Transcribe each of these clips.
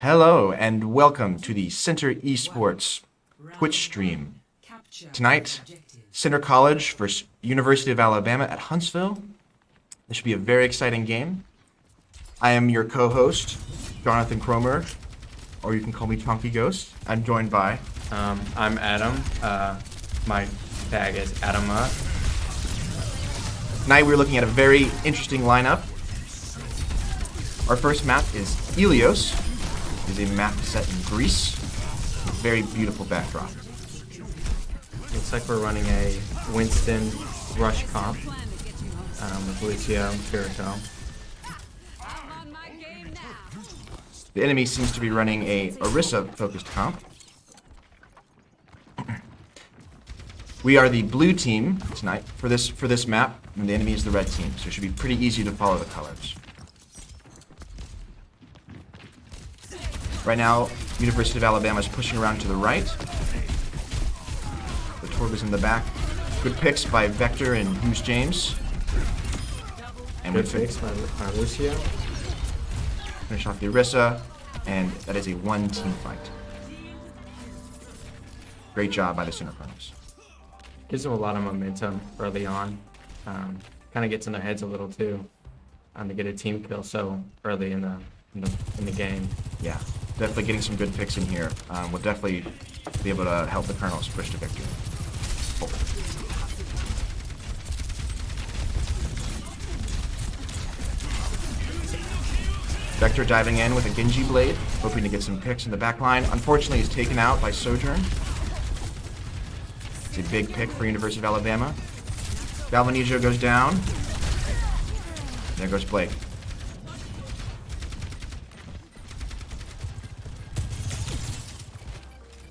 Hello and welcome to the Center Esports Twitch stream. Tonight, Center College versus University of Alabama at Huntsville. This should be a very exciting game. I am your co-host, Jonathan Cromer, or you can call me Chunky Ghost. I'm joined by... I'm Adam. My tag is Adama. Tonight we're looking at a very interesting lineup. Our first map is Helios. It is a map set in Greece. A very beautiful backdrop. Looks like we're running a Winston rush comp with Lucio and Kiriko. The enemy seems to be running a Orisa-focused comp. We are the blue team tonight for this map, and the enemy is the red team, so it should be pretty easy to follow the colors. Right now, University of Alabama is pushing around to the right. The Torb is in the back. Good picks by Vector and Hughes James. And Good picks by Lucio. Finish off the Orisa, and that is a one-team fight. Great job by the Center Colonels. Gives them a lot of momentum early on. Kind of gets in their heads a little too, to get a team kill so early in the game. Yeah, definitely getting some good picks in here. We'll definitely be able to help the Colonels push to victory. Vector diving in with a Genji Blade, hoping to get some picks in the back line. Unfortunately, he's taken out by Sojourn. It's a big pick for University of Alabama. Galvanijo goes down. There goes Blake.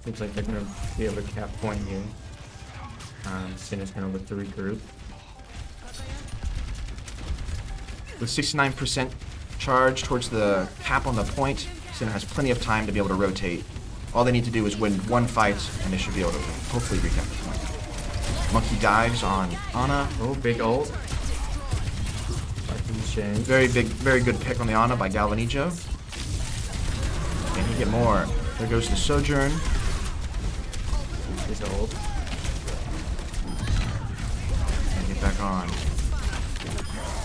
Seems like they're going to be able to cap point here. Sinner's going to look to regroup. With 69% charge towards the cap on the point, Sinner has plenty of time to be able to rotate. All they need to do is win one fight, and they should be able to hopefully recap the point. Monkey dives on Ana. Oh, big ult. Very good pick on the Ana by Galvanijo. Can he get more? There goes the Sojourn. His ult. And get back on.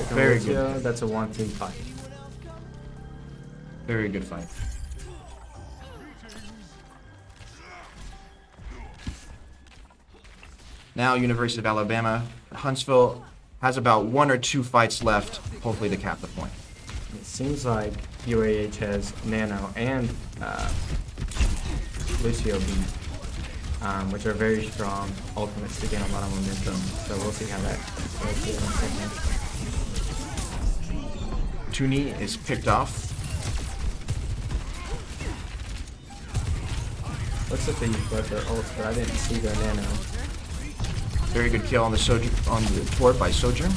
Very good. That's a one-team fight. Very good fight. Now University of Alabama, Huntsville has about one or two fights left, hopefully to cap the point. It seems like UAH has Nano and Lucio B, which are very strong ultimates to gain a lot of momentum. So we'll see how that goes in a second. Tuni is picked off. Looks like they used both their ults, but I didn't see their Nano. Very good kill on the Torb by Sojourn.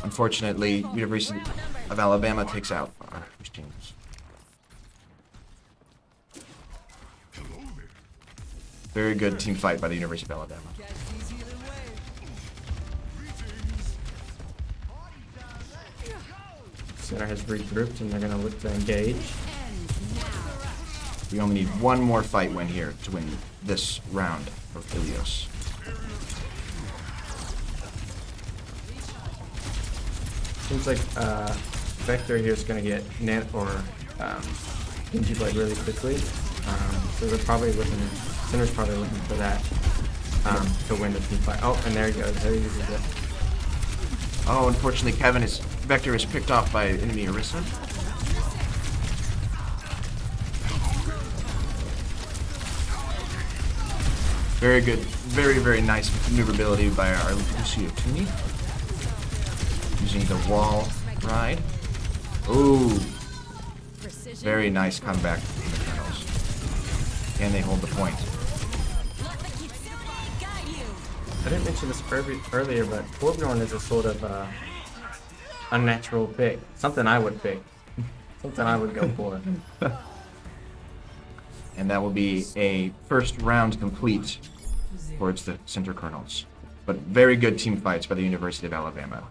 Unfortunately, University of Alabama takes out our teams. Very good team fight by the University of Alabama. Center has regrouped and they're going to look to engage. We only need one more fight win here to win this round of Helios. Seems like Vector here is going to get Nant or Genji Blade really quickly. So they're probably looking, Center's probably looking for that to win the team fight. Oh, and there he goes. There he uses it. Oh, unfortunately, Vector is picked off by enemy Orisa. Very good, very nice maneuverability by our Lucio Tuni. Using the wall ride. Ooh. Very nice comeback from the Colonels. And they hold the point. I didn't mention this earlier, but Torbjorn is a sort of unnatural pick. Something I would pick. Something I would go for. And that will be a first round complete towards the Center Colonels. But very good team fights by the University of Alabama.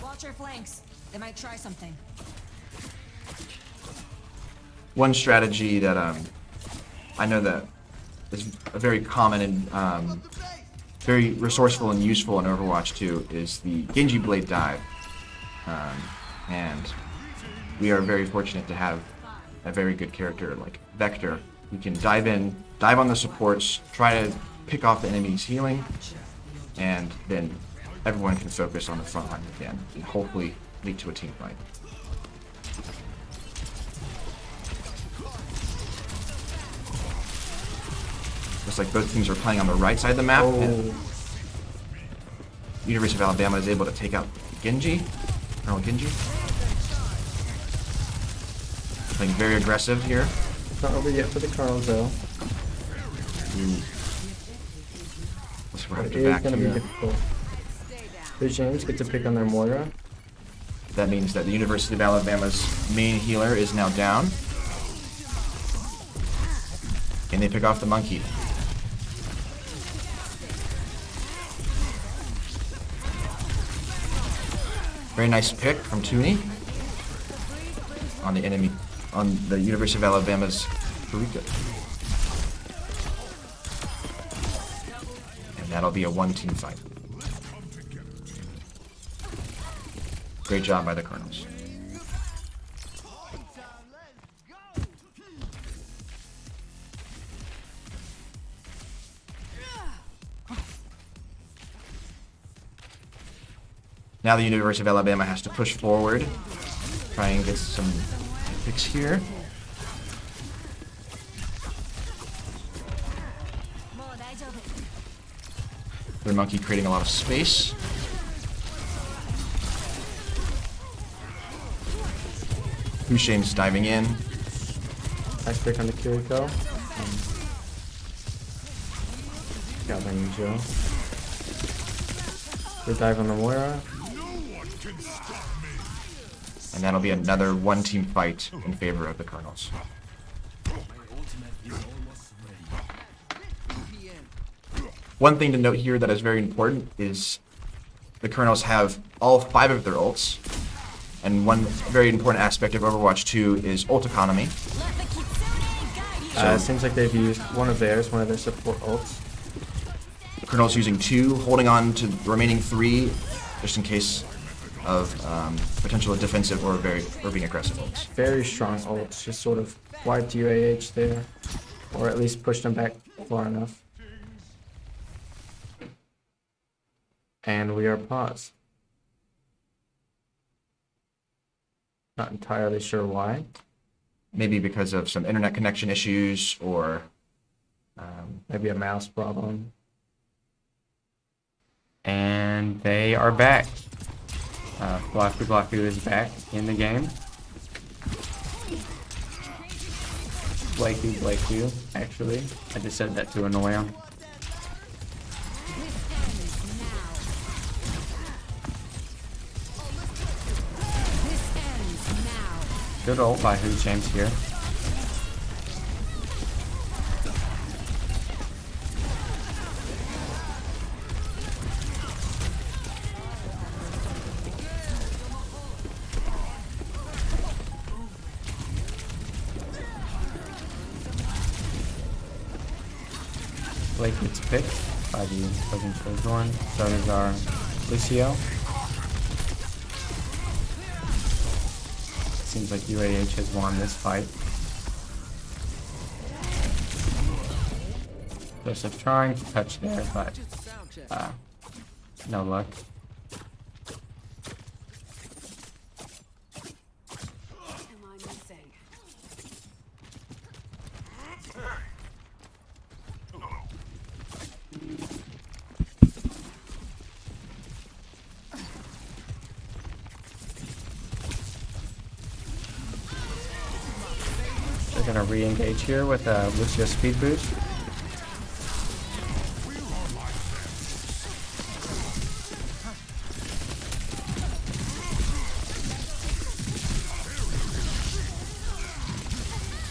Watch your flanks. They might try something. One strategy that I know that is a very common and very resourceful and useful in Overwatch 2 is the Genji Blade Dive. And we are very fortunate to have a very good character like Vector. We can dive in, dive on the supports, try to pick off the enemy's healing, and then everyone can focus on the front line again and hopefully lead to a team fight. Looks like both teams are playing on the right side of the map. And University of Alabama is able to take out Genji, Colonel Genji. Playing very aggressive here. Not over yet for the Colonels though. Let's wrap It it is back going to be here. difficult. The James get to pick on their Moira. That means that the University of Alabama's main healer is now down. And they pick off the monkey. Very nice pick from Tooney on the enemy, on the University of Alabama's Eureka. And that'll be a one-team fight. Great job by the Colonels. Now the University of Alabama has to push forward, try and get some picks here. Their monkey creating a lot of space. Hushaim's diving in. Nice pick on the Kiriko. Galvanijo. Good dive on the Moira. And that'll be another one-team fight in favor of the Colonels. One thing to note here that is very important is the Colonels have all 5 of their ults. And one very important aspect of Overwatch 2 is ult economy. It seems like they've used one of their support ults. The Colonel's using 2, holding on to the remaining 3, just in case of potential defensive or being aggressive ults. Very strong ults, just sort of wiped UAH there, or at least pushed them back far enough. And we are paused. Not entirely sure why. Maybe because of some internet connection issues or Maybe a mouse problem. And they are back. Blaku is back in the game. Blaku, actually. I just said that to annoy him. Good ult by James here. Blake gets picked by the opposing Sojourn. So does our Lucio. Seems like UAH has won this fight. Joseph trying to touch there, but no luck. They're gonna re-engage here with a Lucio speed boost.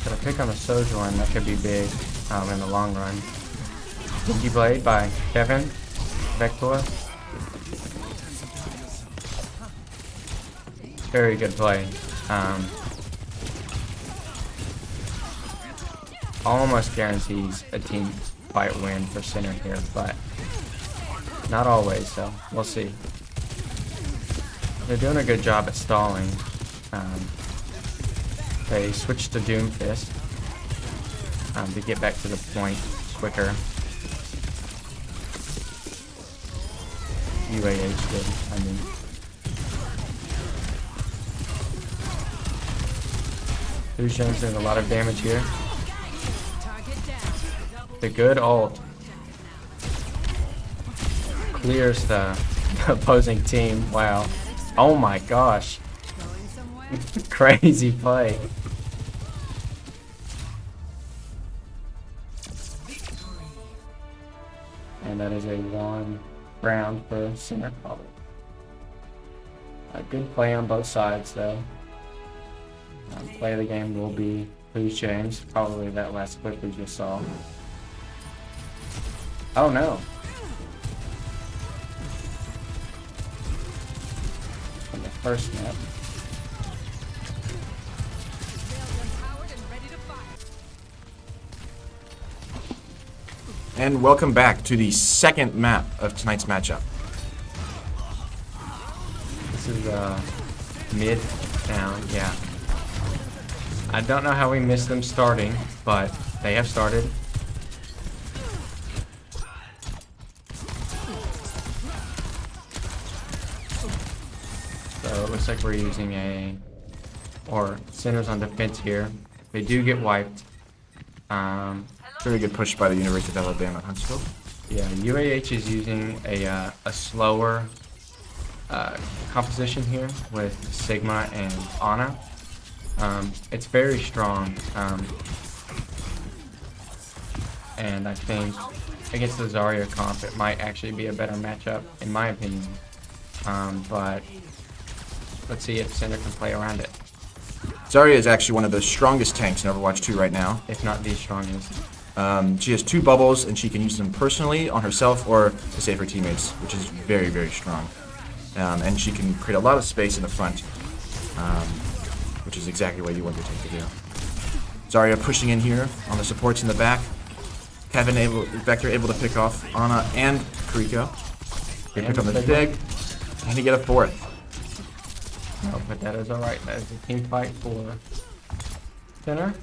Got a pick on the Sojourn, that could be big in the long run. Pinky Blade by Kevin, Vector. Very good play. Almost guarantees a team fight win for center here, but not always, so we'll see. They're doing a good job at stalling. They switched to Doom Fist to get back to the point quicker. UAH did, I mean. Lucian's doing a lot of damage here. The good ult clears the opposing team. Wow. Oh my gosh. Crazy play. And that is a 1 round for center college. A good play on both sides though. Play of the game will be Bruce James, probably that last clip we just saw. Oh no. From the first map. And welcome back to the second map of tonight's matchup. This is mid down, yeah. I don't know how we missed them starting, but they have started. So it looks like we're using centers on defense here. They do get wiped. Very good push by the University of Alabama at Huntsville. Yeah, UAH is using a slower composition here with Sigma and Ana. It's very strong, and I think against the Zarya comp it might actually be a better matchup in my opinion, but let's see if Cinder can play around it. Zarya is actually one of the strongest tanks in Overwatch 2 right now. If not the strongest. She has 2 bubbles and she can use them personally on herself or to save her teammates, which is very, very strong. And she can create a lot of space in the front, which is exactly what you want your tank to do. Zarya pushing in here on the supports in the back. Vector able to pick off Ana and Kariko. They pick up the dig, and he get a 4th. No, but that is alright. That is a team fight for Center.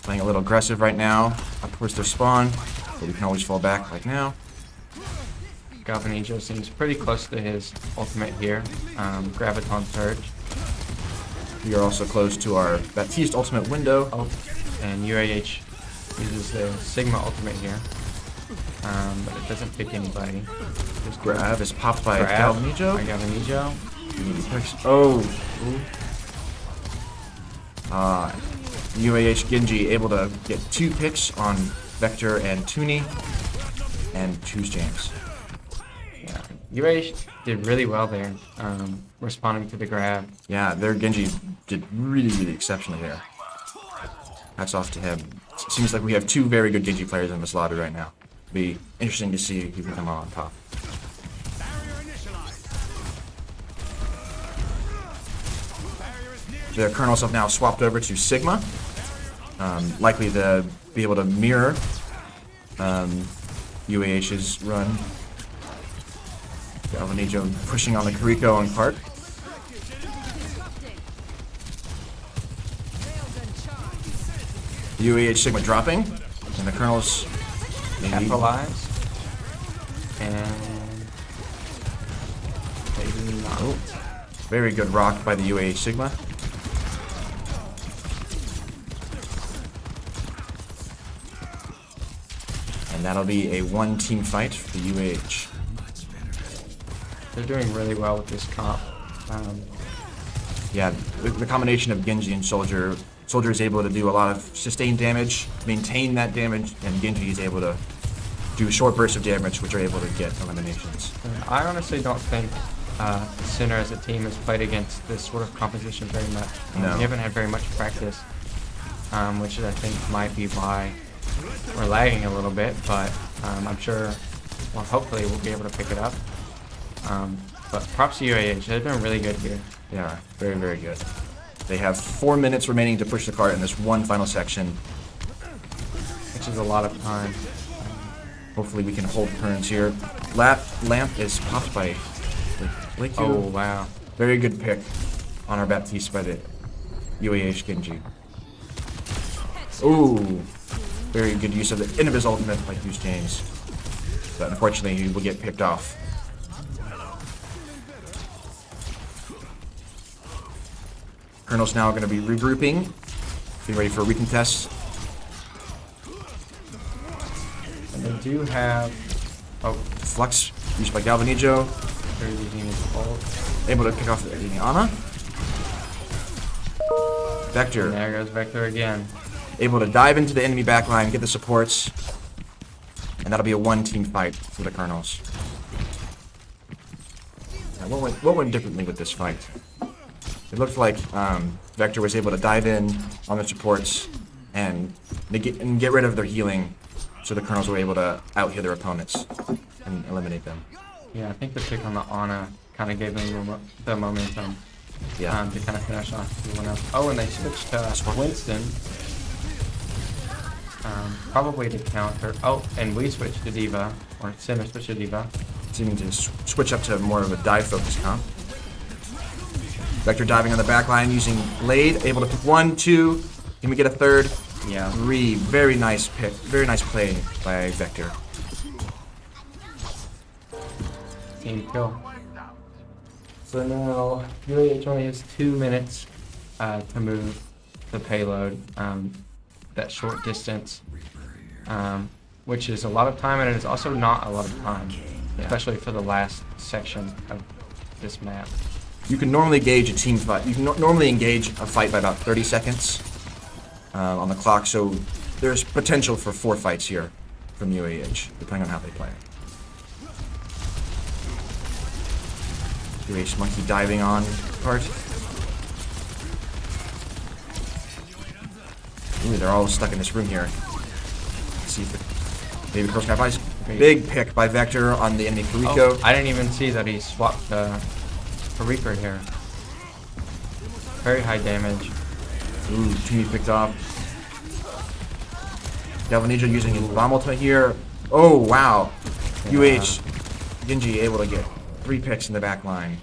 Playing a little aggressive right now, up towards their spawn, but we can always fall back like now. Galvanijo seems pretty close to his ultimate here. Graviton Surge. We are also close to our Baptiste ultimate window. Oh, and UAH uses the Sigma ultimate here. But it doesn't pick anybody. This grab is popped by Grab Galvanijo. by Galvanijo. Oh! UAH Genji able to get 2 picks on Vector and Toonie, and choose James. Yeah, UAH did really well there, responding to the grab. Yeah, their Genji did really, really exceptionally there. Hats off to him. Seems like we have 2 very good Genji players in this lobby right now. Be interesting to see who can come out on top. Their Colonels have now swapped over to Sigma, likely to be able to mirror UAH's run. Galvanijo pushing on the Kariko and Park. UAH Sigma dropping, and the Colonels Capitalize. And maybe not. Oh, very good rock by the UAH Sigma. And that'll be a 1-team fight for the UAH. They're doing really well with this comp. Yeah, the combination of Genji and Soldier. Soldier is able to do a lot of sustained damage, maintain that damage, and Genji is able to do short bursts of damage, which are able to get eliminations. I honestly don't think Sinner as a team has played against this sort of composition very much. No. We haven't had very much practice, which I think might be why we're lagging a little bit, but I'm sure, well, hopefully we'll be able to pick it up. But props to UAH. They've been really good here. Yeah, very, very good. They have 4 minutes remaining to push the cart in this one final section. Which is a lot of time. Hopefully we can hold turns here. Lamp is popped by Lake. Oh, wow. Very good pick on our Baptiste by the UAH Genji. Ooh, very good use of the end of his ultimate by Hughes James. But unfortunately he will get picked off. Colonel's now going to be regrouping, getting ready for a recontest. And they do have... Oh, Flux used by Galvanijo, they're using his ult. able to pick off the Ana. Vector, And there goes Vector again. able to dive into the enemy backline, get the supports, and that'll be a one-team fight for the Colonels. Now, what went differently with this fight? It looked like Vector was able to dive in on the supports and get rid of their healing, so the Colonels were able to out-heal their opponents and eliminate them. Yeah, I think the pick on the Ana kind of gave them the momentum Yeah. to kind of finish off everyone else. Oh, and they switched to Winston. Probably to counter. Oh, and we switched to Diva, or Cinder switched to Diva. Seeming to switch up to more of a dive-focused comp. Vector diving on the back line using Blade, able to pick 1, 2. Can we get a third? Yeah. 3. Very nice pick. Very nice play by Vector. Team kill. So now UAH only has 2 minutes to move the payload that short distance, which is a lot of time, and it is also not a lot of time, especially for the last section of this map. You can normally gauge a team fight. You can normally engage a fight by about 30 seconds on the clock, so there's potential for 4 fights here from UAH, depending on how they play. UAH Monkey diving on part. Ooh, they're all stuck in this room here. Let's see if maybe Cross Guy Big pick by Vector on the enemy Kariko. Oh, I didn't even see that he swapped for Reaper here. Very high damage. Ooh, Toomey picked off. Galvanijo using his bomb ultimate here. Oh, wow. UH Genji able to get 3 picks in the back line.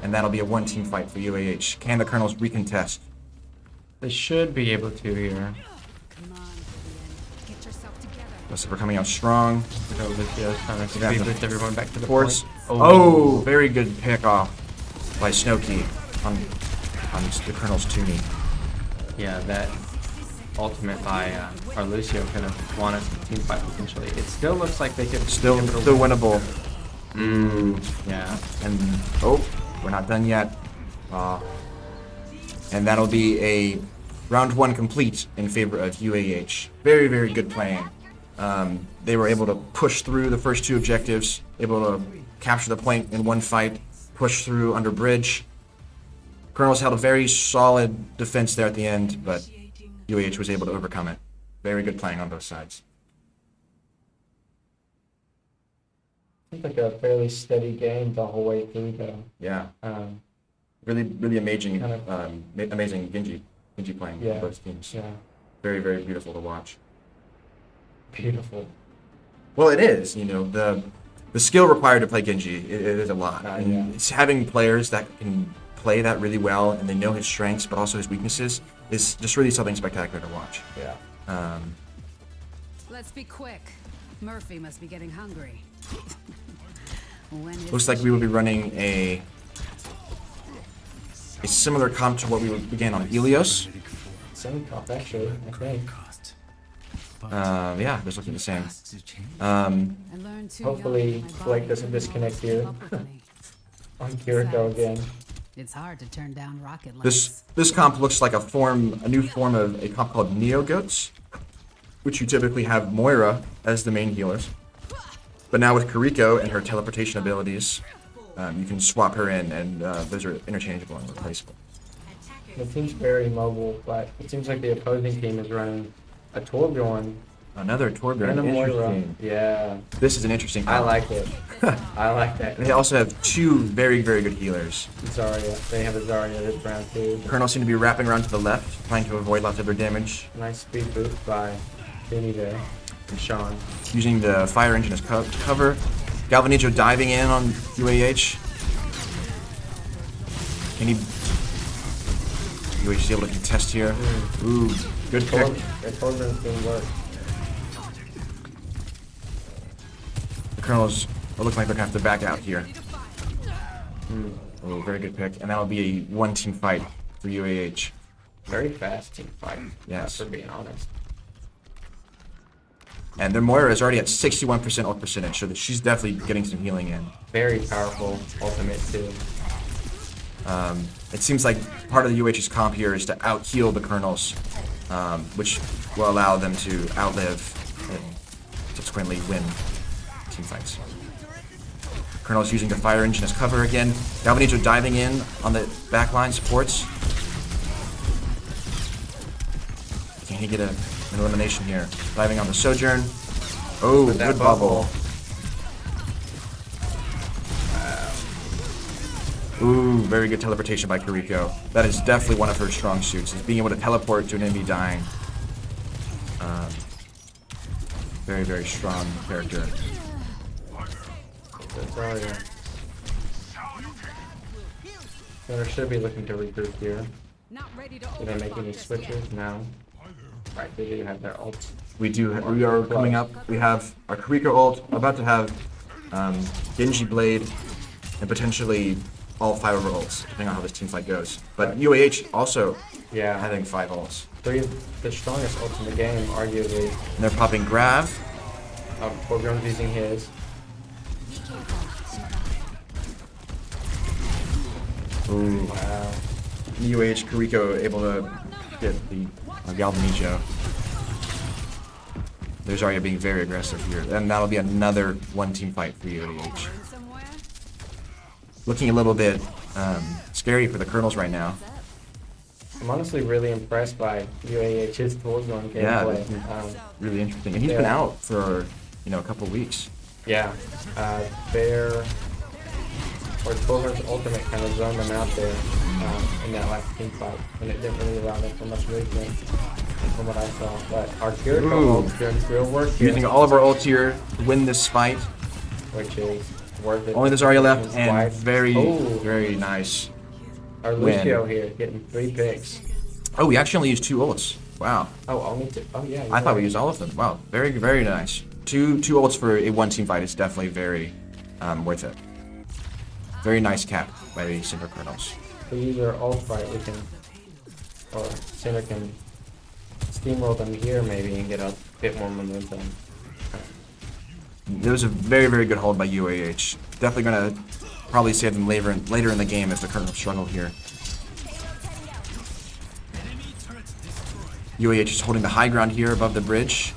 And that'll be a one-team fight for UAH. Can the Colonels recontest? They should be able to here. Come on, get yourself together. Looks like we're coming out strong. So Lucio's trying to Yeah, speed the boost everyone back to the Force. point. Oh, very good pick off by Snowkey on the Colonel's Toomey. Yeah, that ultimate by our Lucio could have won us the team fight potentially. It still looks like they could Still winnable. Yeah. And oh, we're not done yet. And that'll be a round 1 complete in favor of UAH. Very, very good playing. They were able to push through the first 2 objectives, able to capture the point in 1 fight, push through under bridge. Colonels held a very solid defense there at the end, but UAH was able to overcome it. Very good playing on both sides. Seems like a fairly steady game the whole way through though. Yeah. Really, really amazing, Kind of- amazing Genji playing Yeah. on both teams. Yeah. Very, very beautiful to watch. Beautiful. Well, it is. You know, the skill required to play Genji, it is a lot. And Yeah. it's having players that can play that really well and they know his strengths but also his weaknesses is just really something spectacular to watch. Yeah. Let's be quick. Murphy must be getting hungry. When is Looks like we will be running a similar comp to what we began on Helios. Same cop actually, I think. Yeah, they're looking the same. I learned too Hopefully, young that my Blake body doesn't couldn't disconnect keep here. up with me. On Kiriko again. It's hard to turn down rocket lights. This comp looks like a new form of a comp called Neo Goats, which you typically have Moira as the main healers. But now with Kariko and her teleportation abilities, you can swap her in, and those are interchangeable and replaceable. The team's very mobile, but it seems like the opposing team is running a Torbjorn Another Torbjorn. And a Moira. Interesting. Yeah. This is an interesting I comp. like it. I like that. They also have two very, very good healers. Zarya. They have a Zarya this round too. Colonel seem to be wrapping around to the left, trying to avoid lots of their damage, Nice speed boost by Vinny there. And Sean. using the fire engine as cover. Galvanijo diving in on UAH. Can he... UAH is able to contest here. Ooh, good pick. Their Torbjorn's doing work. The Colonels are looking like they're going to have to back out here. Oh, very good pick. And that'll be a one-team fight for UAH. Very fast team fight. Yes. For being honest. And their Moira is already at 61% ult percentage, so that she's definitely getting some healing in. Very powerful ultimate too. It seems like part of the UH's comp here is to out-heal the Colonels, which will allow them to outlive and subsequently win team fights. Colonel's using the fire engine as cover again. Galvanijo diving in on the backline supports. Can he get an elimination here? Diving on the Sojourn. Oh, With that good bubble. Ooh, very good teleportation by Kiriko. That is definitely one of her strong suits, is being able to teleport to an enemy dying. Very, very strong character. Zarya. Center should be looking to regroup here. Not ready to Did they make any switches? No. Right, they do have their ults. We are coming up. We have our Kiriko ult, about to have Genji Blade, and potentially all 5 of our ults, depending on how this team fight goes. But UAH also Yeah. having 5 ults. 3 of the strongest ults in the game, arguably. And they're popping Grav. Torbjorn's using his. Ooh. Wow. UAH Kiriko able to get the Galvanijo. There's Zarya being very aggressive here. And that'll be another one-team fight for UAH. somewhere. Looking a little bit scary for the Colonels right now. I'm honestly really impressed by UAH's Torbjorn Yeah, gameplay. really interesting. And he's been Yeah. out for, a couple weeks. Yeah. Or Torbjorn's ultimate kind of zoned them out there in that last team fight, and it didn't really allow them for much movement from what I saw. But our Kiriko Ooh. ult's doing real work here, Using all of our ults here to win this fight. which is worth it. Only the Zarya left, His and wife. very, Ooh. very nice. Our win. Lucio here getting 3 picks. Oh, we actually only used 2 ults. Wow. Oh, only 2. Oh yeah. I thought we used all of them. Wow, very, very nice. Two ults for a one-team fight is definitely very worth it. Very nice cap by the Cinder Colonels. If we use our ult fight, we can, or Cinder can steamroll them here maybe and get a bit more momentum. It was a very, very good hold by UAH. Definitely gonna probably save them later in the game if the Colonels struggle here. UAH is holding the high ground here above the bridge,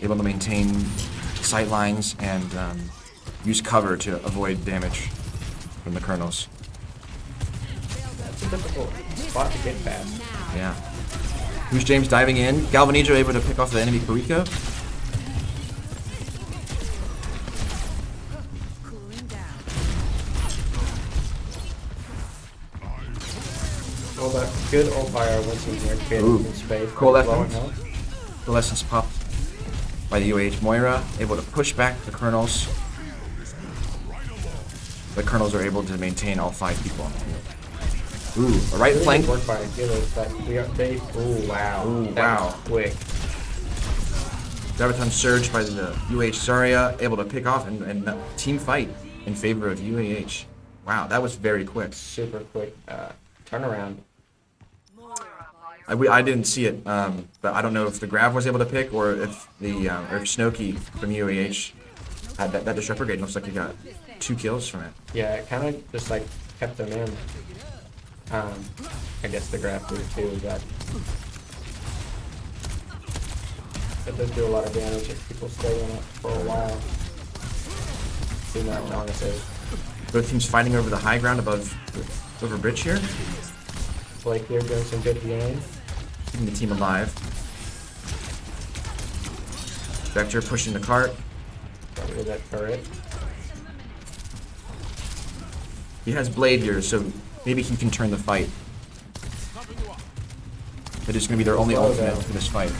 able to maintain sight lines and use cover to avoid damage from the Colonels. That's a difficult spot to get past. Yeah. Who's James diving in? Galvanijo able to pick off the enemy Kiriko. Cooling down. Well, that good ult fire once in here, Ooh. creating some space. Coalescence. Blowing health. The lessons popped by the UAH Moira, able to push back the Colonels. The Colonels are able to maintain all 5 people on the field. Ooh, a right Really flank. good work by healers, but ooh, wow. Ooh, That wow. was quick. Graviton surge by the UAH Zarya, able to pick off and team fight in favor of UAH. Wow, that was very quick. Super quick turnaround. I didn't see it, but I don't know if the Grav was able to pick or if if Snowkey from UAH had that disruptor gate. Looks like he got 2 kills from it. Yeah, it kind of just like kept them in. I guess the graph did too, but it does do a lot of damage if people stay in it for a while. Do not know what it is. Both teams fighting over the high ground above over bridge here, Blake here doing some good game. keeping the team alive. Vector pushing the cart. Got rid of that turret. He has Blade here, so maybe he can turn the fight. It is going to be their only Slow ultimate down. for this fight.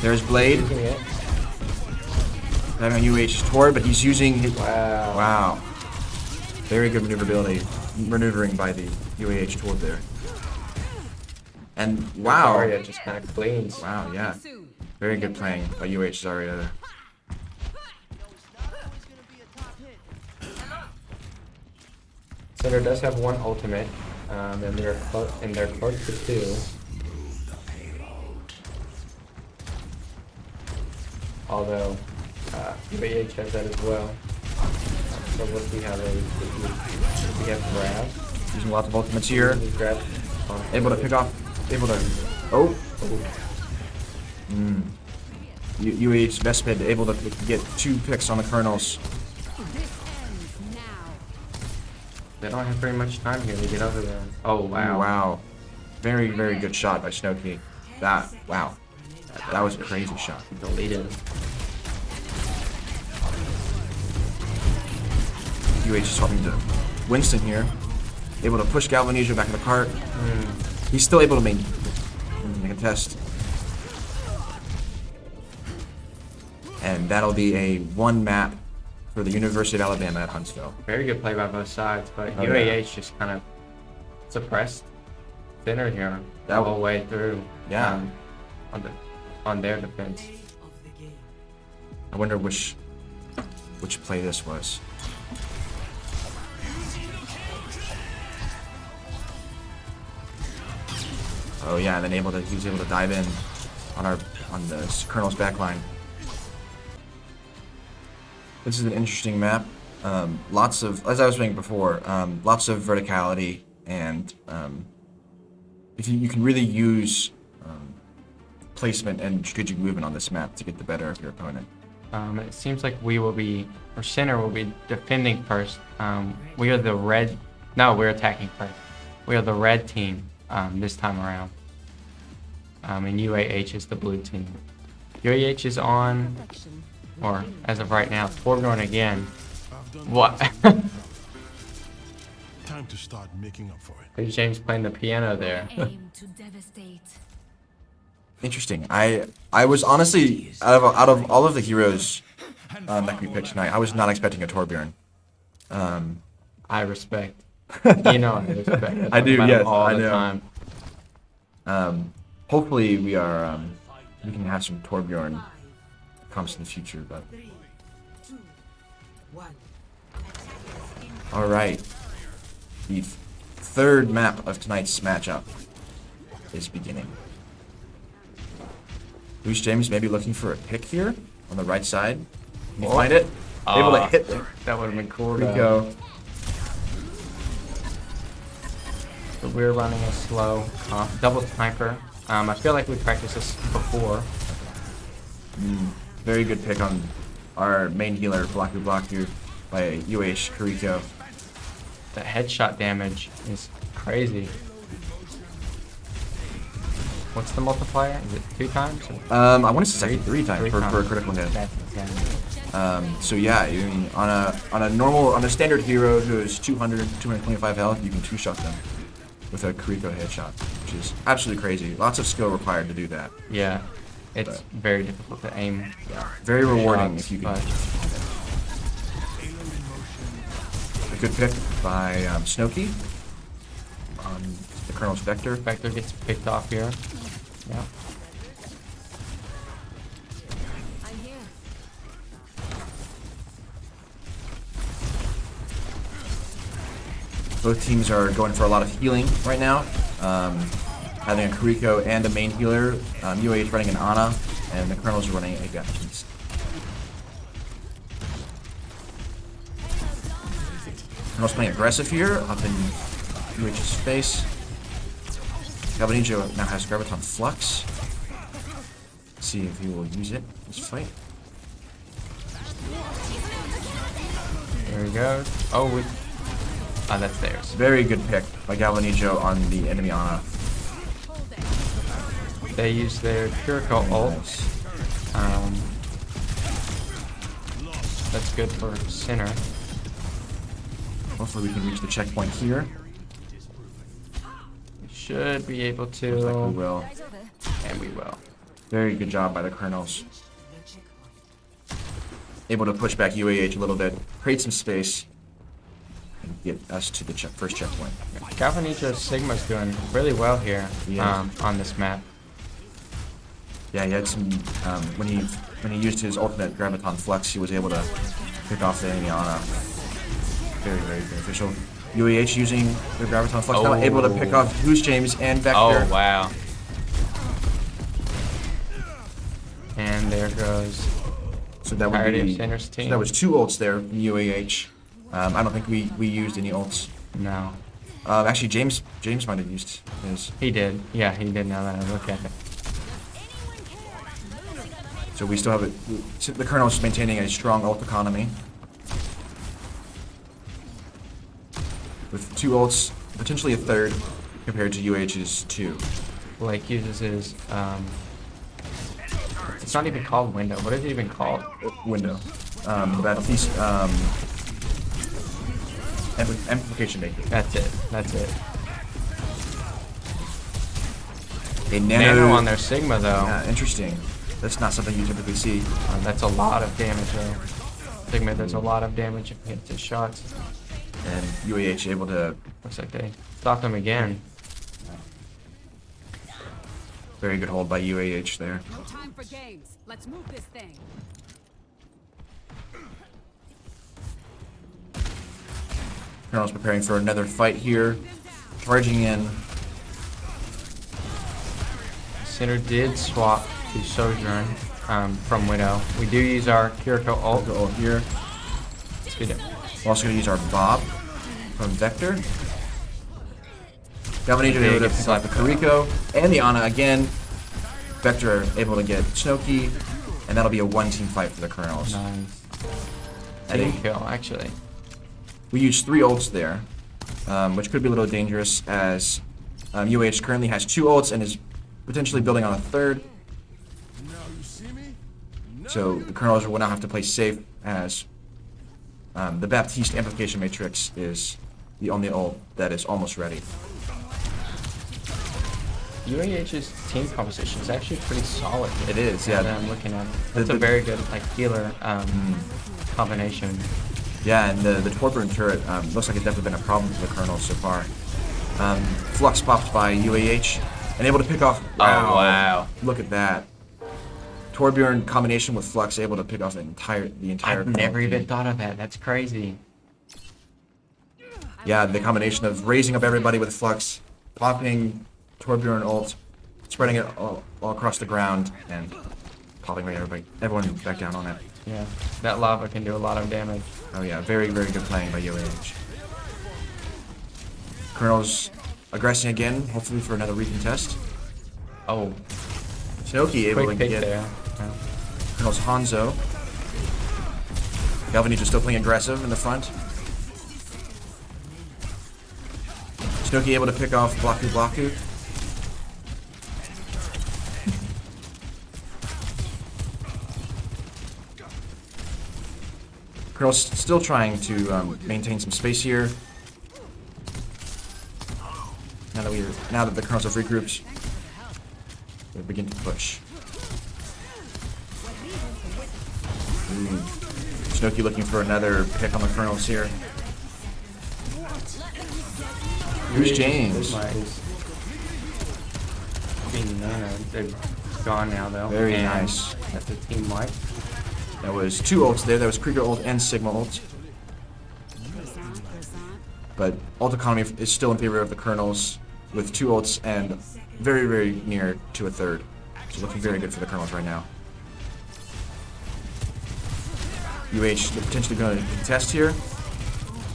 There's Blade. Using it. That on UH toward, but he's using his... Wow. Wow. Very good maneuvering by the UAH toward there. And wow. Zarya just kind of cleans. Wow, yeah. Soon. Very good playing by UH Zarya there. Cinder does have one ultimate, and they're close to 2. Although UAH has that as well. So what we have we have grab. Using lots of ultimates here. We grab. Able to pick off. Able to. Oh. UAH Vespid able to get 2 picks on the Colonels. This ends now. They don't have very much time here to get over there. Oh wow. Wow. Very, very good shot by Snowkey. Wow. That was a crazy shot. Deleted. UH is talking to Winston here. Able to push Galvanijo back in the cart. He's still able to make a test. And that'll be a 1 map for the University of Alabama at Huntsville. Very good play by both sides, but Oh, UAH yeah. just kind of suppressed Thinner here That the whole way through. Yeah. On their defense. I wonder which play this was. Oh yeah, and then he was able to dive in on the Colonel's backline. This is an interesting map. Lots of, as I was saying before, lots of verticality, and if you can really use placement and strategic movement on this map to get the better of your opponent. It seems like we will be, or Center will be defending first. We are the red, no, we're attacking first. We are the red team this time around. And UAH is the blue team. UAH is on, or as of right now, Torbjorn again. What? Time to start making up for it. There's James playing the piano there. Aim to devastate. Interesting. I was honestly out of all of the heroes that we picked tonight, I was not expecting a Torbjorn. I respect. You know I respect. I do, talk about yes, him all I the know. time. Hopefully we can have some Torbjorn comes in the future, but. All right. The third map of tonight's matchup is beginning. Bruce James may be looking for a pick here on the right side. Can you find it? Able to hit there. That would have been cool. Rico. But we're running a slow double sniper. I feel like we practiced this before. Very good pick on our main healer, Blaku Blaku, by UH Kariko. That headshot damage is crazy. What's the multiplier? Is it 2 times? I want to say 3 times Three for a times. critical hit. That's insane. So yeah, I mean, on a standard hero who is 225 health, you can 2-shot them with a Kariko headshot, which is absolutely crazy. Lots of skill required to do that. Yeah, it's But- very difficult to aim. Very rewarding shots, if you can. but A good pick by Snowkey on the Colonel's Vector. Vector gets picked off here. Yeah. I'm here. Both teams are going for a lot of healing right now. Having a Kariko and a main healer. UAH is running an Ana, and the Colonels are running a Baptiste. Colonel's playing aggressive here, up in UAH's face. Galvanijo now has Graviton Flux. Let's see if he will use it in this fight. There he goes. Oh, that's theirs. Very good pick by Galvanijo on the enemy Ana. They use their Kiriko ult. That's good for center. Hopefully we can reach the checkpoint here. We should be able Looks like we to, will. and we will. Very good job by the Colonels. Able to push back UAH a little bit, create some space, and get us to the first checkpoint. Galvanijo Sigma's doing really well here He is. on this map. Yeah, he had some when he used his ultimate Graviton Flux, he was able to pick off the enemy Ana. Very, very beneficial. UAH using the Graviton Flux now, able to pick off Goose James and Vector. Oh, wow. And there goes So that would Parity be of Center's so team. that was 2 ults there from UAH. I don't think we used any ults. No. Actually, James might have used his. He did. Yeah, he did now that I look at it. So we still have it. The Colonel's maintaining a strong ult economy. With 2 ults, potentially a third, compared to UH's 2. Blake uses his, it's not even called window. What is it even called? Window. Baptiste, amplification maker. That's it. That's it. A Nano on their Sigma, though. Interesting. That's not something you typically see. That's a lot of damage, though. Sigma does a lot of damage if he hits his shots. And UAH able to Looks like they stopped him again. very good hold by UAH there. No time for games. Let's move this thing. Colonel's preparing for another fight here. Charging in. Center did swap to Sojourn from Widow. We do use our Kiriko ult. Go here. Speed it. We're also going to use our Bob from Vector. Galvanijo able to pick off the Kariko and the Ana again. Vector able to get Snowkey, and that'll be a 1-team fight for the Colonels. Nice. I Team think kill, actually. we used 3 ults there, which could be a little dangerous as UH currently has 2 ults and is potentially building on a third. So the Colonels will now have to play safe as the Baptiste Amplification Matrix is the only ult that is almost ready. UAH's team composition is actually pretty solid. It is, Now yeah. that I'm looking at it. That's The- a very good like healer combination. Yeah, and the Torbjorn turret looks like it's definitely been a problem for the Colonels so far. Flux popped by UAH and able to pick off. Oh, wow. Look at that. Torbjorn combination with Flux able to pick off the entire. I've Colonel never even team. thought of that. That's crazy. Yeah, the combination of raising up everybody with Flux, popping Torbjorn ult, spreading it all across the ground, and popping everyone back down on it. Yeah, that lava can do a lot of damage. Oh yeah, very, very good playing by UAH. Colonel's aggressing again, hopefully for another recontest. Oh, Snowkey able to quick pick get there. Yeah. Colonel's Hanzo. Galvanijo still playing aggressive in the front. Snowkey able to pick off Blaku. Colonel's still trying to maintain some space here. Now that the Colonels have regrouped, we begin to push. Snowkey looking for another pick on the Colonels here. Who's James? They're gone now though. Very And nice. That's a team wipe. That was 2 ults there. That was Krieger ult and Sigma ult. But ult economy is still in favor of the Colonels with 2 ults and very, very near to a third. So looking very good for the Colonels right now. UH potentially going to contest here.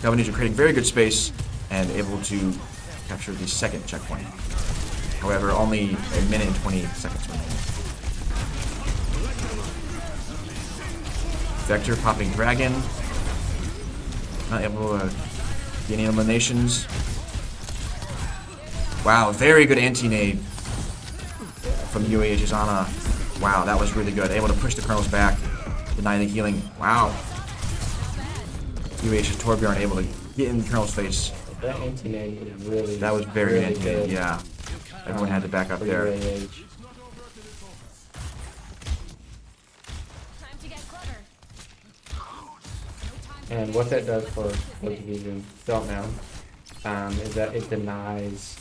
Galvanijo creating very good space and able to capture the second checkpoint. However, only a minute and 20 seconds remaining. Vector popping Dragon. Not able to get any eliminations. Wow, very good anti-nade from UAH's Ana. Wow, that was really good. Able to push the Colonels back, deny the healing. Wow. UAH's Torbjorn able to get in the Colonel's face. That anti-nade was really. That was very really anti-nade, good. yeah. Everyone had to back up For there. UAH. Time to get clever. And what that does for those of you who don't know, is that it denies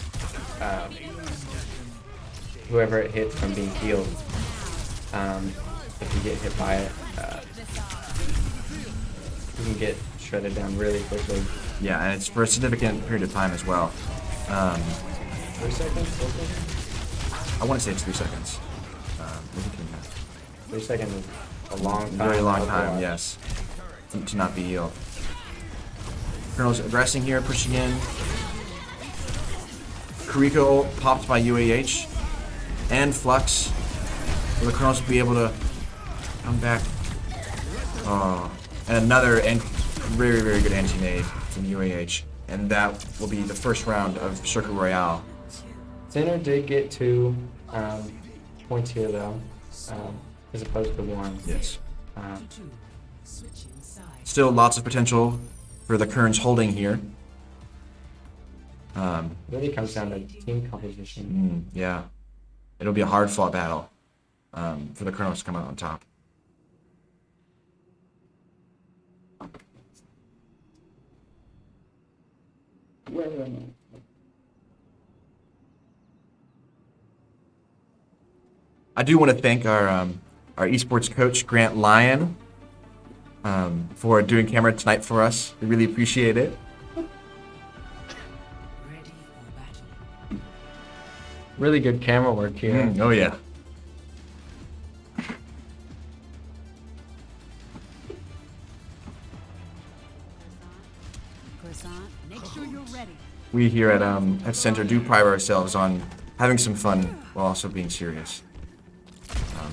whoever it hits from being healed. If you get hit by it, you can get shredded down really quickly. Yeah, and it's for a significant period of time as well. 3 seconds? 4 seconds? I want to say it's 3 seconds. Maybe 2.5. 3 seconds is a long time. Very long in time, Overwatch. yes. To not be healed. Colonel's aggressing here, pushing in. Kariko popped by UAH. And Flux. Will the Colonels be able to come back? Oh. And another very, very good anti-nade from UAH. And that will be the first round of Circuit Royale. Center did get 2 points here though, as opposed to 1. Yes. Switching sides. Still lots of potential for the Kerns holding here. Really comes down to team composition. Yeah. It'll be a hard fought battle for the Colonels to come out on top. I do want to thank our esports coach, Grant Lyon, for doing camera tonight for us. We really appreciate it. Ready for battle. Really good camera work here. Oh, yeah. Croissant, make sure you're ready. We here at Center do pride ourselves on having some fun while also being serious.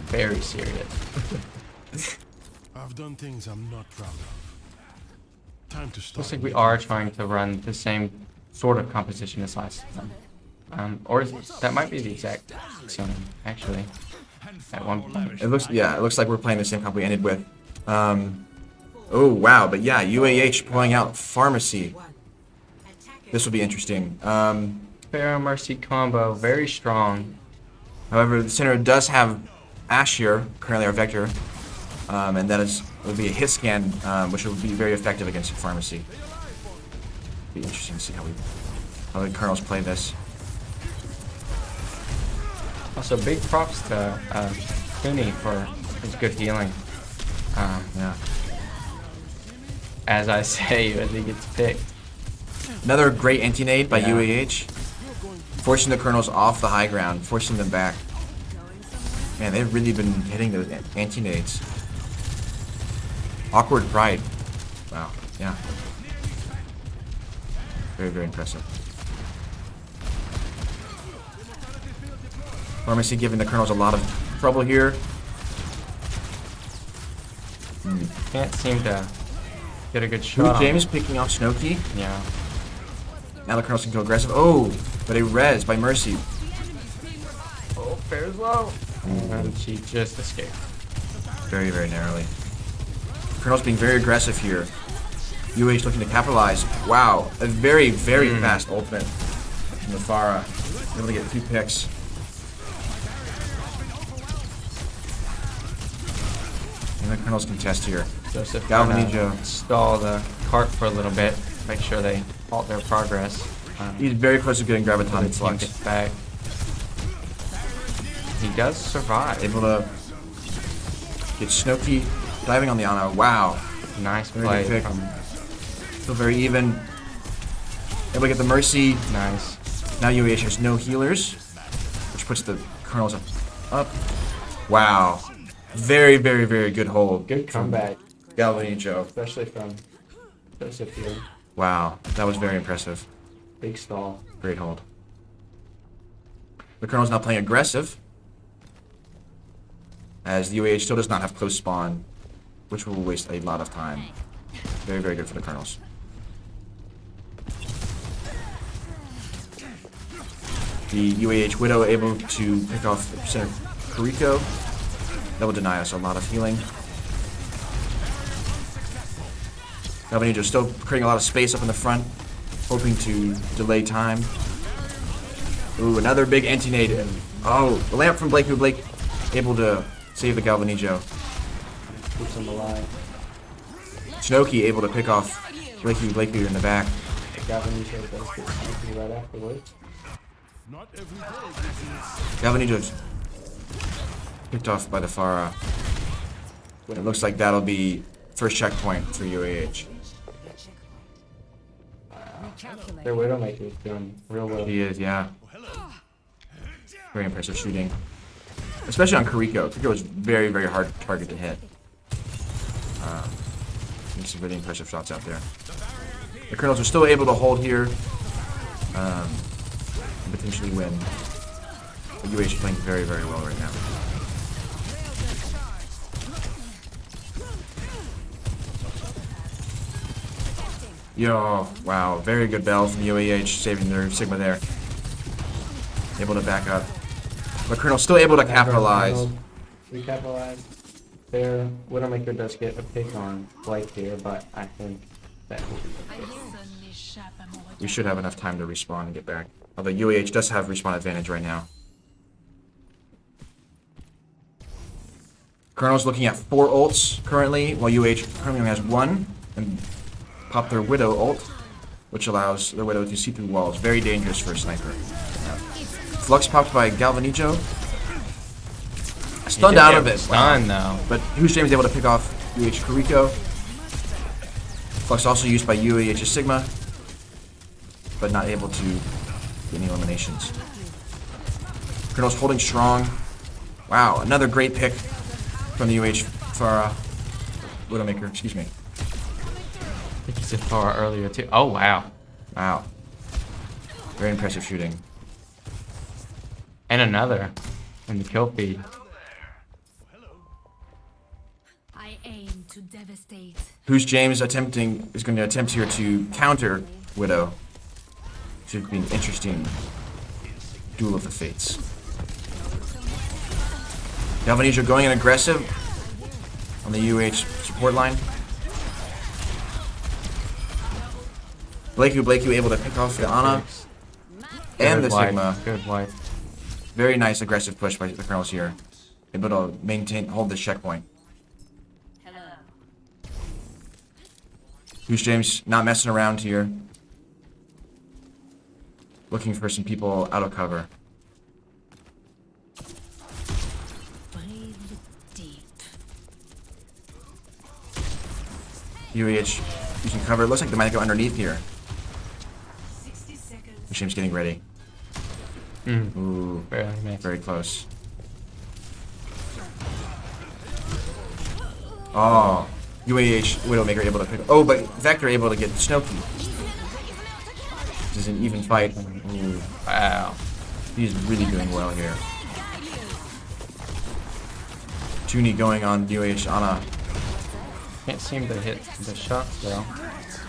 Very serious. I've done things I'm not proud of. Time to start. Looks like we are trying to run the same sort of composition as last time. Or that might be the exact same, actually. At one point. It looks like we're playing the same comp we ended with. Oh wow, but yeah, UAH pulling out Pharmacy. This will be interesting. Pharaoh Mercy combo, very strong. However, the Center does have Ash here, currently our Vector, and that will be a hit scan, which will be very effective against Pharmacy. Be interesting to see how the Colonels play this. Also, big props to Cooney for his good healing. Yeah. As I say, as he gets picked. Another great anti-nade by Yeah. UAH, forcing the Colonels off the high ground, forcing them back. Man, they've really been hitting those anti-nades. Awkward Pride. Wow, yeah. Very, very impressive. Pharmacy giving the Colonels a lot of trouble here. Can't seem to get a good Blue shot. James picking off Snowkey. Yeah. Now the Colonels can go aggressive. Oh, but a res by Mercy. Oh, fair's low. And she just escaped. Very, very narrowly. Colonel's being very aggressive here. UH looking to capitalize. Wow, a very, very fast ultimate from the Farah. Able to get 2 picks. And the Colonels contest here. Joseph Galvanijo. stall the cart for a little bit, make sure they halt their progress. He's very close to getting The Gravitonic team Flux. gets back. He does survive. Able to get Snowkey diving on the Ana. Wow. Nice Very play good pick. from Still very even. Able to get the Mercy. nice. Now UH has no healers, which puts the Colonels up. Wow. Very, very, very good hold. Good comeback, Galvanijo. especially from Joseph here. Wow. That was very impressive. Big stall. Great hold. The Colonel's now playing aggressive, as the UAH still does not have close spawn, which will waste a lot of time. Very, very good for the Colonels. The UAH Widow able to pick off center Kariko. That will deny us a lot of healing. Galvanijo still creating a lot of space up in the front, hoping to delay time. Ooh, another big anti-nade. Oh, the lamp from Blake able to save the Galvanijo. Keeps him alive. Snooki able to pick off Blake in the back. Galvanijo does get sneaky right afterwards. Not every day. Galvanijo's picked off by the Pharah. It looks like that'll be first checkpoint for UAH. Their Widowmaker is doing real well. He is, yeah. Very impressive shooting. Especially on Kariko. Kariko is very, very hard target to hit. Makes some really impressive shots out there. The Colonels are still able to hold here. And potentially win. But UAH is playing very, very well right now. Yo, wow, very good bell from UAH, saving their Sigma there. Able to back up. But Colonel's still able to capitalize. Recapitalize. Their Widowmaker does get a pick on Blake here, but I think that will be okay. We should have enough time to respawn and get back. Although UAH does have respawn advantage right now. Colonel's looking at 4 ults currently, while UAH currently only has 1. And pop their Widow ult, which allows the Widow to see through walls. Very dangerous for a sniper. Flux popped by Galvanijo. Stunned out of it. Stunned though. But Who's James able to pick off UAH Kariko. Flux also used by UAH's Sigma, but not able to get any eliminations. Colonel's holding strong. Wow, another great pick from the UAH Pharah Widowmaker, excuse me. I think he said far earlier too. Oh wow. Wow. Very impressive shooting. And another in the kill feed. I aim to devastate. Who's James is going to attempt here to counter Widow. Should be an interesting duel of the fates. Galvanijo going in aggressive on the UH support line. Blake able to pick off the Ana and the Sigma. Good wipe. Very nice aggressive push by the Colonels here. Able to hold this checkpoint. Who's James not messing around here. Looking for some people out of cover. Breathe deep. UAH using cover. Looks like they might go underneath here. James getting ready. Ooh, Barely missed. very close. Oh, UAH Widowmaker able to pick. Oh, but Vector able to get Snooki. This is an even fight. Ooh, wow, he's really doing well here. Toonie going on UAH Ana. Can't seem to hit the shots though.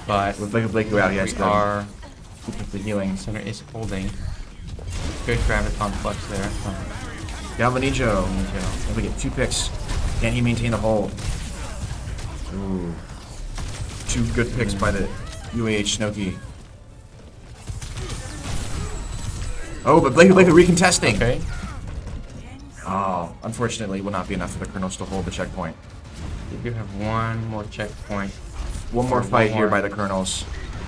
But With Blake out, he has to our keep the healing. center is holding. Good graviton flux there. Galvanijo able to get 2 picks. Can he maintain the hold? Ooh, 2 good picks by the UAH Snooki. Oh, but Blake recontesting. Okay. Oh, unfortunately, will not be enough for the Colonels to hold the checkpoint. We do have one more checkpoint. One more fight here by the Colonels.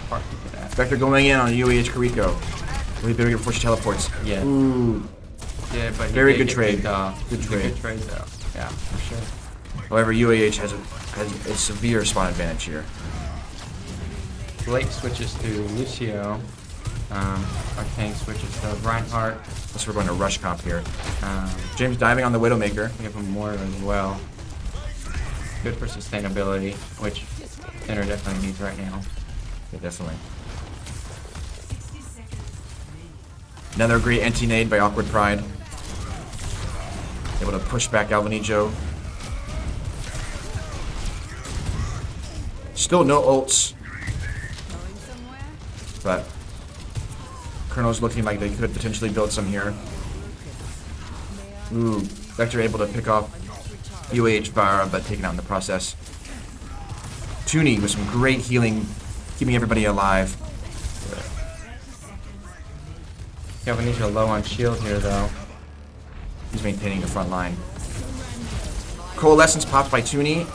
Part to get at. Vector going in on UAH Kariko. Will he be able to get before she teleports? Yeah. Ooh. Yeah, but he Very did good get trade. picked off. Good It's a trade. Good trade though. Yeah, for sure. However, UAH has a severe spawn advantage here. Blake switches to Lucio. Arcane switches to Reinhardt. Unless we're going to rush comp here. Um, James diving on the Widowmaker. we have a Mortar as well. Good for sustainability, which center definitely needs right now. Yeah, definitely. Another great anti-nade by Awkward Pride. Able to push back Galvanijo. Still no ults. But Colonel's looking like they could potentially build some here. Ooh, Vector able to pick off UAH Vara, but taken out in the process. Toonie with some great healing, keeping everybody alive. Galvanijo low on shield here though. He's maintaining the front line. Coalescence popped by Toonie.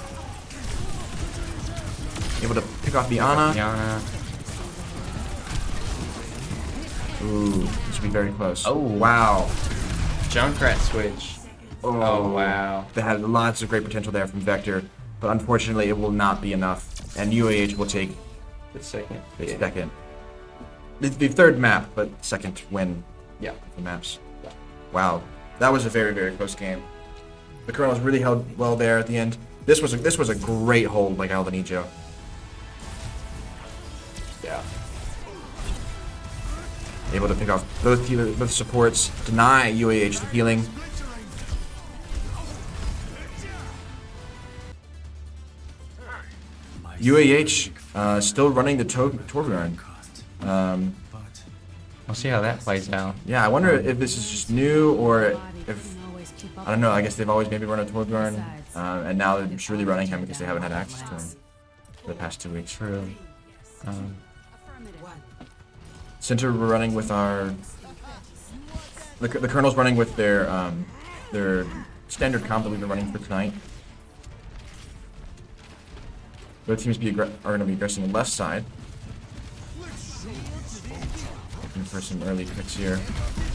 Able to pick off the Ana. Yana. Ooh, this should be very close. Oh. Wow. Junkrat switch. Oh wow. They had lots of great potential there from Vector, but unfortunately it will not be enough. And UAH will take The second. the second. The third map, but second win. Yeah. The maps. Wow, that was a very, very close game. The Colonels really held well there at the end. This was a great hold by Galvanijo. Yeah. Able to pick off both supports, deny UAH the healing. UAH still running the Torbjorn. We'll see how that plays out. Yeah, I wonder if this is just new or if, I don't know, I guess they've always maybe run a Torbjorn, and now they're just really running him because they haven't had access to him for the past 2 weeks. True. Center, we're running with our... The Colonel's running with their standard comp that we've been running for tonight. Both teams are going to be aggressing the left side. Looking for some early picks here.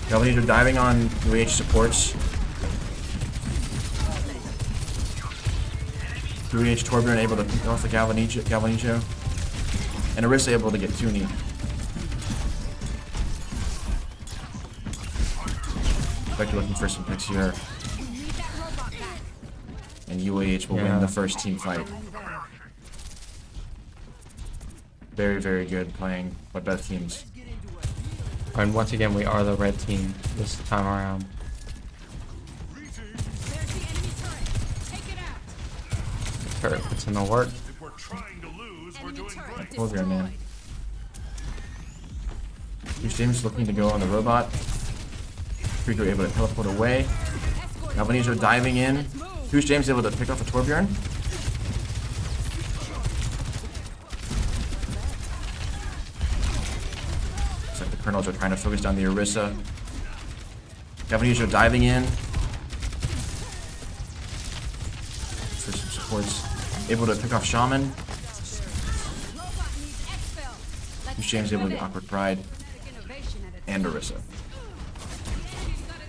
Galvanijo diving on UAH supports. UAH Torbjorn able to pick off the Galvanijo. And Orisa able to get Toonie. Vector looking for some picks here. And UAH will win the first team fight. Very, very good playing by both teams. And once again, we are the red team this time around. Turret puts in the work. If we're trying to lose, we're doing great. Torbjorn, man. Huge James looking to go on the robot. Rico able to teleport away. Galvanijo diving in. Huge James able to pick off a Torbjorn. Looks like the Colonels are trying to focus down the Orisa. Galvanijo diving in. For some supports. Able to pick off Shaman. Huge James able to get Awkward Pride. And Orisa.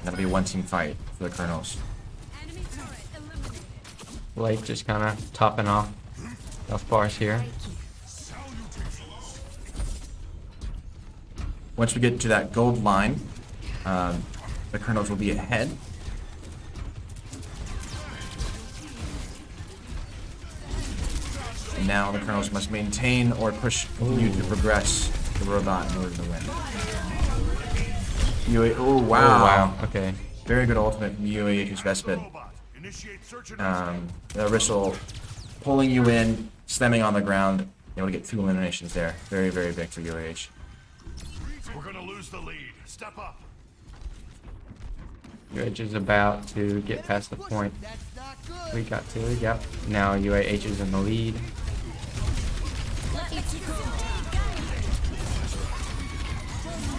That'll be a one-team fight for the Colonels. Lake just kind of topping off health bars here. Once we get to that gold line, the Colonels will be ahead. And now the Colonels must maintain or continue to progress the robot in order to win. Oh, wow. Oh, wow. Okay. Very good ultimate from UAH's Vespid. Initiate search and Rissel pulling you in, slamming on the ground, able to get 2 eliminations there. Very, very big for UAH. we're gonna lose the lead. Step up. UAH is about to get past the point. We got to, yep. Now UAH is in the lead.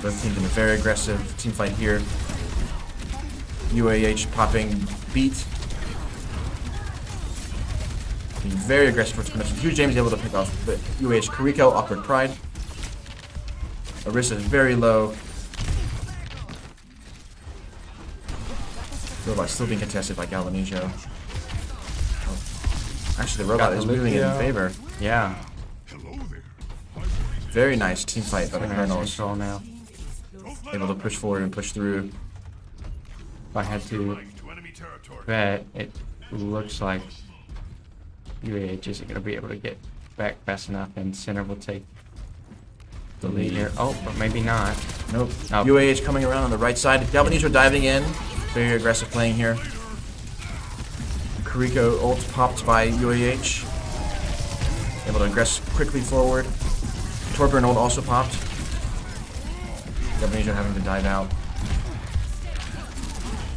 Both teams in a very aggressive team fight here. UAH popping beat. Being very aggressive towards connection. Huge James able to pick off the UAH Kariko, Awkward Pride. Orisa is very low. Robot still being contested by Galvanijo. Oh. Actually, the robot is moving in favor. Yeah. Hello there. Very nice team fight by the Very nice Colonels. control now. Able to push forward and push through. If I had to To enemy territory. bet, it looks like UAH isn't going to be able to get back fast enough, and Center will take the lead here. Oh, but maybe not. Nope. Oh. UAH coming around on the right side. Galvanijo diving in. Very aggressive playing here. Kariko ult popped by UAH. Able to aggress quickly forward. Torbjorn ult also popped. Galvanijo having to dive out.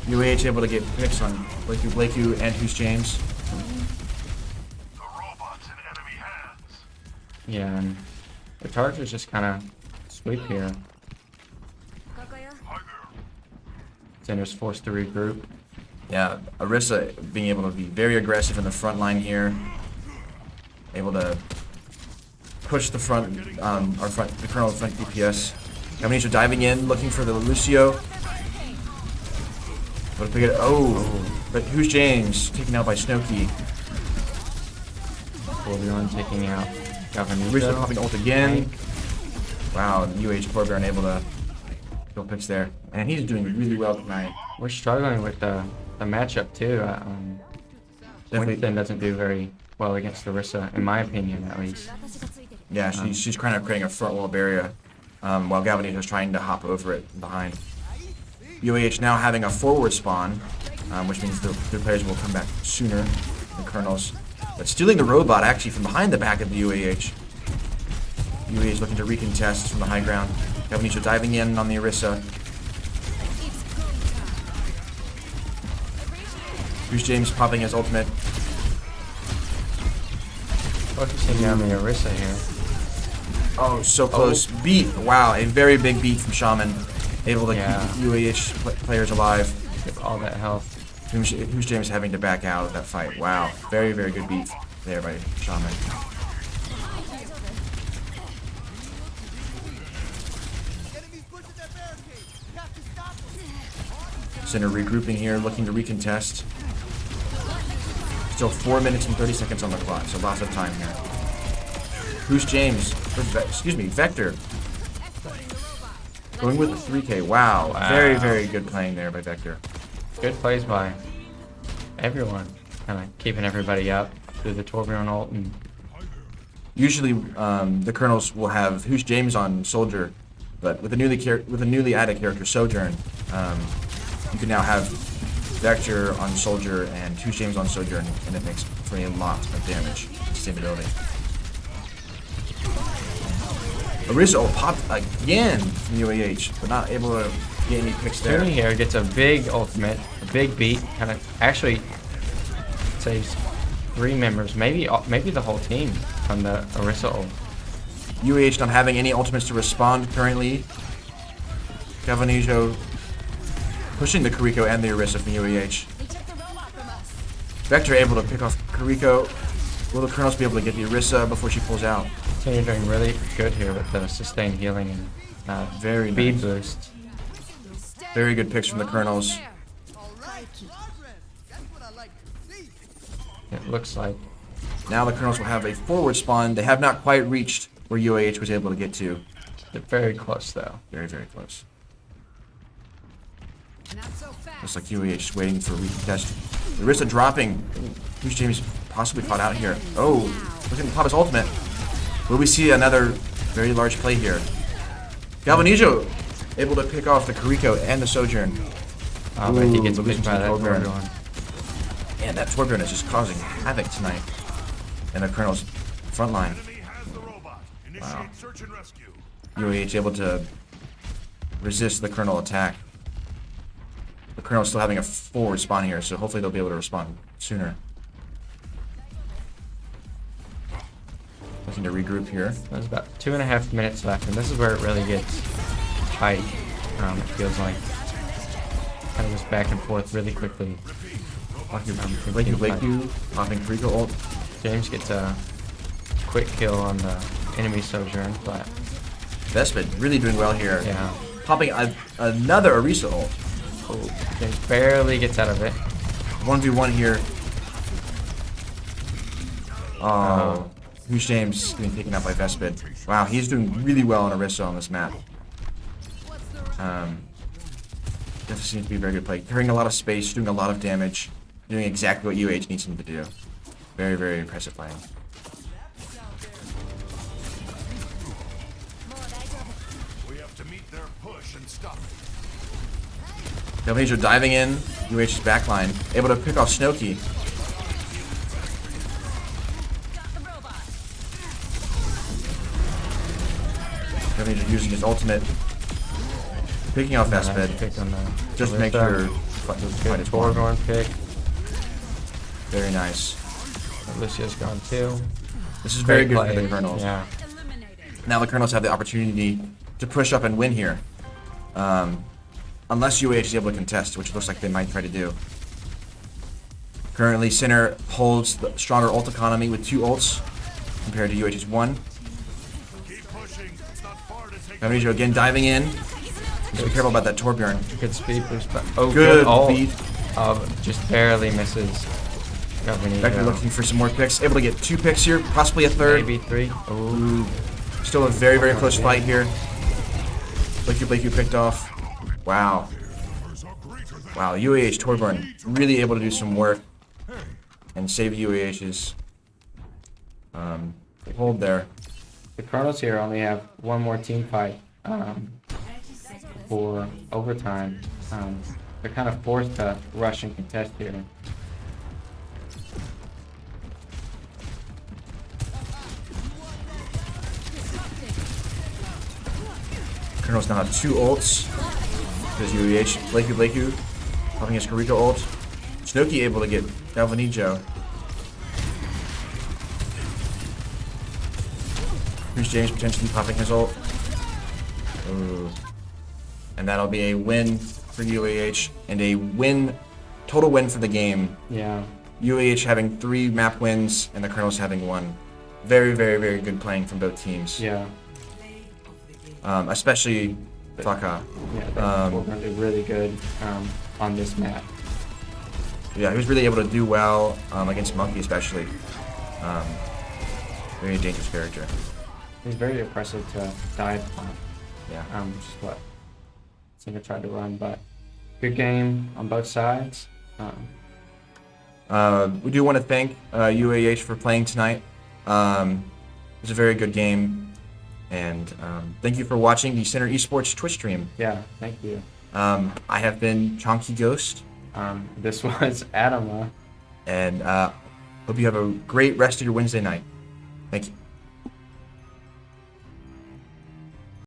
UAH able to get picks on Blakeu and Who's James. The robot's in enemy hands. Yeah, and the Chargers just kind of sweep here. Center's forced to regroup. Yeah, Orisa being able to be very aggressive in the front line here. Able to push the front, the Colonel front DPS. Galvanijo diving in, looking for the Lucio. But pick it. But Who's James taken out by Snowkey. Torbjorn taking out Orisa Galvanijo. popping ult again. Wow, UH Torbjorn able to kill picks there, and he's doing really well tonight. We're struggling with the matchup too. Definitely. Winston doesn't do very well against Orisa, in my opinion at least. Yeah, she's kind of creating a front wall barrier, while Galvanijo is trying to hop over it behind. UAH now having a forward spawn, which means their players will come back sooner than Colonels. But stealing the robot actually from behind the back of the UAH. UAH looking to recontest from the high ground. Galvanijo diving in on the Orisa. Who's James popping his ultimate. Focusing on the Orisa here. Oh, so close. Beat. Wow, a very big beat from Shaman. Able to Yeah. keep UAH players alive. With all that health. Who's James having to back out of that fight. Wow, very, very good beat there by Shaman. Center regrouping here, looking to recontest. Still 4 minutes and 30 seconds on the clock, so lots of time here. Who's James? Excuse me, Vector. Going with the 3K. Wow. Very, very good playing there by Vector. Good plays by everyone. Kind of keeping everybody up through the Torbjorn ult. And Usually, the Colonels will have Who's James on Soldier, but with the newly added character Sojourn, you can now have Vector on Soldier and Who's James on Sojourn, and it makes for a lot of damage. Sustainability. Orisa popped again from UAH, but not able to get any picks there. Tooney here gets a big ultimate, a big beat. Kind of actually saves 3 members, maybe the whole team from the Orisa ult. UAH not having any ultimates to respond currently. Galvanijo pushing the Kariko and the Orisa from UAH. Vector able to pick off Kariko. Will the Colonels be able to get the Orisa before she pulls out? Tooney doing really good here with the sustained healing and Very speed nice. boost. Very good picks from the Colonels. It looks like. Now the Colonels will have a forward spawn. They have not quite reached where UAH was able to get to. They're very close though. Very, very close. Not so fast. Looks like UAH is waiting for a recontest. The Orisa dropping. Who's James possibly caught out here? Oh, looking to pop his ultimate. Will we see another very large play here? Galvanijo able to pick off the Kariko and the Sojourn. But he gets Ooh, picked by that Torbjorn. Torbjorn. Man, that Torbjorn is just causing havoc tonight. And the Colonel's front line. Enemy has the robot. Initiate search and rescue. UAH able to resist the Colonel attack. The Colonel's still having a forward spawn here, so hopefully they'll be able to respond sooner. Looking to regroup here. There's about 2.5 minutes left, and this is where it really gets tight. It feels like kind of goes back and forth really quickly. Blakeu popping Kariko ult. James gets a quick kill on the enemy Sojourn, but Vespid really doing well here. yeah, Popping another Orisa ult. James barely gets out of it. 1v1 here. Oh. Who's James getting taken out by Vespid. Wow, he's doing really well on Orisa on this map. Definitely seems to be a very good play. Carrying a lot of space, doing a lot of damage, doing exactly what UH needs him to do. Very, very impressive playing. We have to meet their push and stop it. Galvanijo diving in, UH's backline, able to pick off Snowkey. Galvanijo using his ultimate. Picking off fast Nice bed. pick on the Just to make Alyssa. sure Good fight is won. Torgorn pick. Very nice. Alicia's gone too. This is very Great good for the plays. Colonels. Yeah. Now the Colonels have the opportunity to push up and win here. Unless UAH is able to contest, which looks like they might try to do. Currently, Center holds the stronger ult economy with 2 ults compared to UAH's 1. Galvanijo again diving in. Just be careful about that Torbjorn. Good speed boost, but good Good ult. beat. Just barely misses. Vector Galvanijo. looking for some more picks. Able to get 2 picks here, possibly a third. Maybe 3. Ooh. Still a very, very close fight here. Blakey picked off. Wow. Wow, UAH Torbjorn really able to do some work and save UAH's hold there. The Colonels here only have one more team fight for overtime. They're kind of forced to rush and contest here. Colonels now have 2 ults. There's UAH, Blakey, helping his Karika ult. Snooki able to get Galvanijo. Here's James potentially popping his ult. Ooh. And that'll be a win for UAH and a win, total win for the game. Yeah. UAH having 3 map wins and the Colonels having 1. Very, very, very good playing from both teams. Yeah. Especially Flaka. Yeah, they're going to do really good on this map. Yeah, he was really able to do well against Monkey, especially. Very dangerous character. He's very impressive to dive on. Yeah. Which is what Singer tried to run, but good game on both sides. We do want to thank UAH for playing tonight. It was a very good game. And thank you for watching the Center Esports Twitch stream. Yeah, thank you. I have been Chonky Ghost. This was Adama. And hope you have a great rest of your Wednesday night. Thank you.